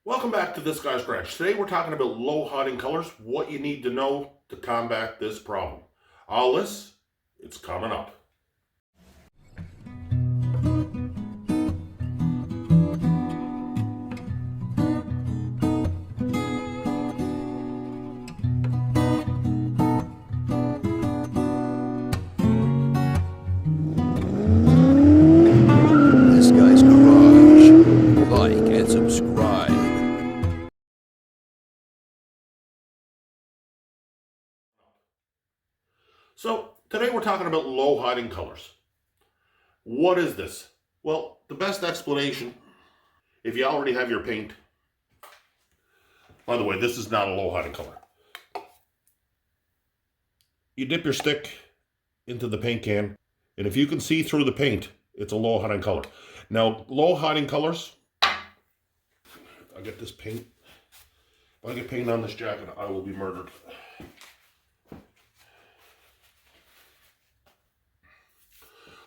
Welcome back to This Guy's Garage. Today we're talking about low hiding colors, what you need to know to combat this problem. All this, it's coming up. This Guy's Garage. Like and subscribe. So today we're talking about low hiding colors. What is this? Well, the best explanation, if you already have your paint, by the way, this is not a low hiding color. You dip your stick into the paint can, and if you can see through the paint, it's a low hiding color. Now, low hiding colors, I get this paint. If I get paint on this jacket, I will be murdered.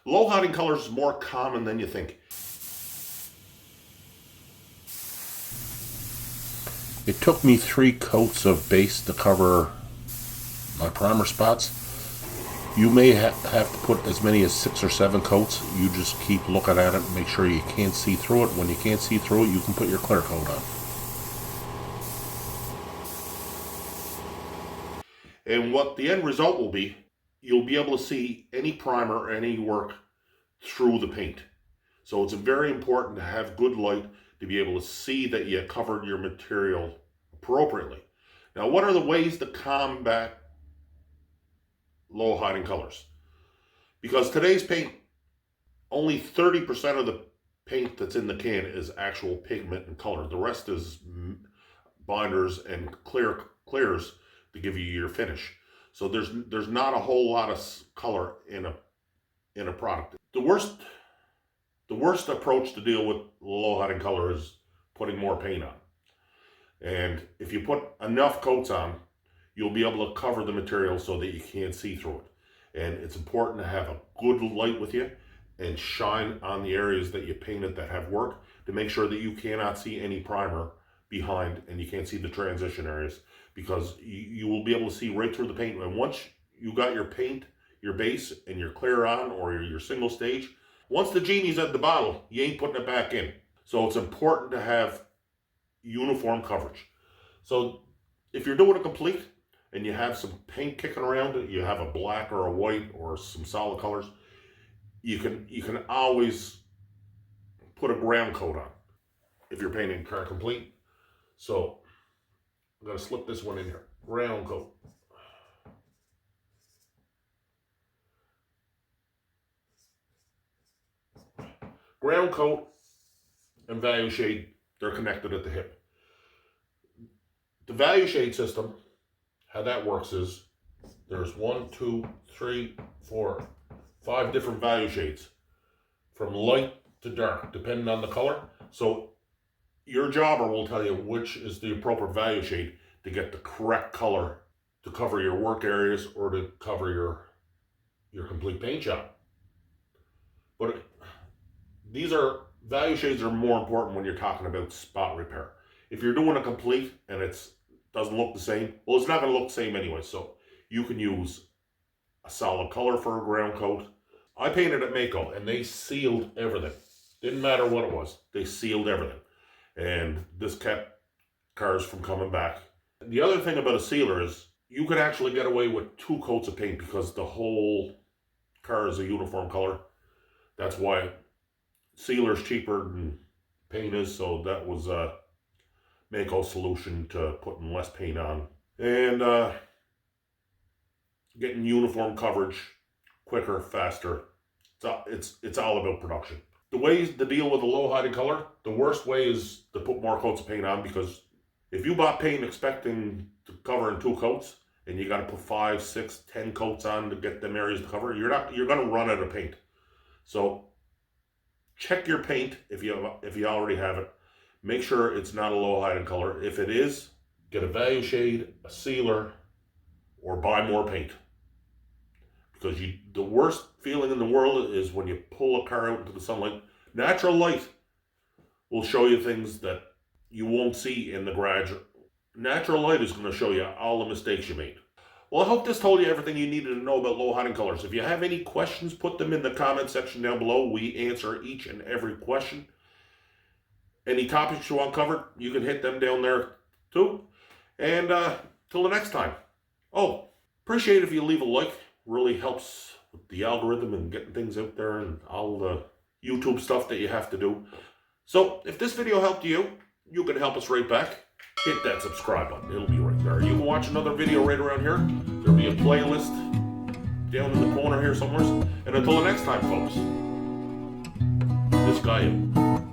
Low hiding colors is more common than you think. It took me 3 coats of base to cover my primer spots. You may have to put as many as 6 or 7 coats. You just keep looking at it and make sure you can't see through it. When you can't see through it, you can put your clear coat on. And what the end result will be, you'll be able to see any primer or any work through the paint. So it's very important to have good light to be able to see that you covered your material appropriately. Now, what are the ways to combat low hiding colors? Because today's paint, only 30% of the paint that's in the can is actual pigment and color. The rest is binders and clears to give you your finish. So there's not a whole lot of color in a product. The worst approach to deal with low hiding color is putting more paint on. And if you put enough coats on, you'll be able to cover the material so that you can't see through it. And it's important to have a good light with you and shine on the areas that you painted that have work to make sure that you cannot see any primer behind and you can't see the transition areas, because you will be able to see right through the paint. And once you got your paint, your base, and your clear on, or your single stage, once the genie's at the bottle, you ain't putting it back in. So it's important to have uniform coverage. So if you're doing a complete and you have some paint kicking around, you have a black or a white or some solid colors, you can always put a ground coat on if you're painting car complete. So I'm going to slip this one in here. Ground coat. Ground coat and value shade, they're connected at the hip. The value shade system, how that works is there's 1, 2, 3, 4, 5 different value shades from light to dark, depending on the color. So your jobber will tell you which is the appropriate value shade to get the correct color to cover your work areas or to cover your complete paint job. But these value shades are more important when you're talking about spot repair. If you're doing a complete and it doesn't look the same, well, it's not going to look the same anyway. So you can use a solid color for a ground coat. I painted at Mako and they sealed everything. Didn't matter what it was. They sealed everything. And this kept cars from coming back. The other thing about a sealer is you could actually get away with 2 coats of paint because the whole car is a uniform color. That's why sealer's cheaper than paint is. So that was a Mako solution to putting less paint on and getting uniform coverage quicker, faster. It's all about production. The ways to deal with a low hiding color, the worst way is to put more coats of paint on, because if you bought paint expecting to cover in 2 coats and you got to put 5, 6, 10 coats on to get them areas to cover, you're going to run out of paint. So check your paint if you already have it. Make sure it's not a low hiding color. If it is, get a value shade, a sealer, or buy more paint. Because the worst feeling in the world is when you pull a car out into the sunlight. Natural light will show you things that you won't see in the garage. Natural light is going to show you all the mistakes you made. Well, I hope this told you everything you needed to know about low hiding colors. If you have any questions, put them in the comment section down below. We answer each and every question. Any topics you want covered, you can hit them down there too. And till the next time. Oh, appreciate if you leave a like. Really helps with the algorithm and getting things out there and all the YouTube stuff that you have to do. So if this video helped you, you can help us right back. Hit that subscribe button. It'll be right there. You can watch another video right around here. There'll be a playlist down in the corner here somewhere. And until the next time, folks, this guy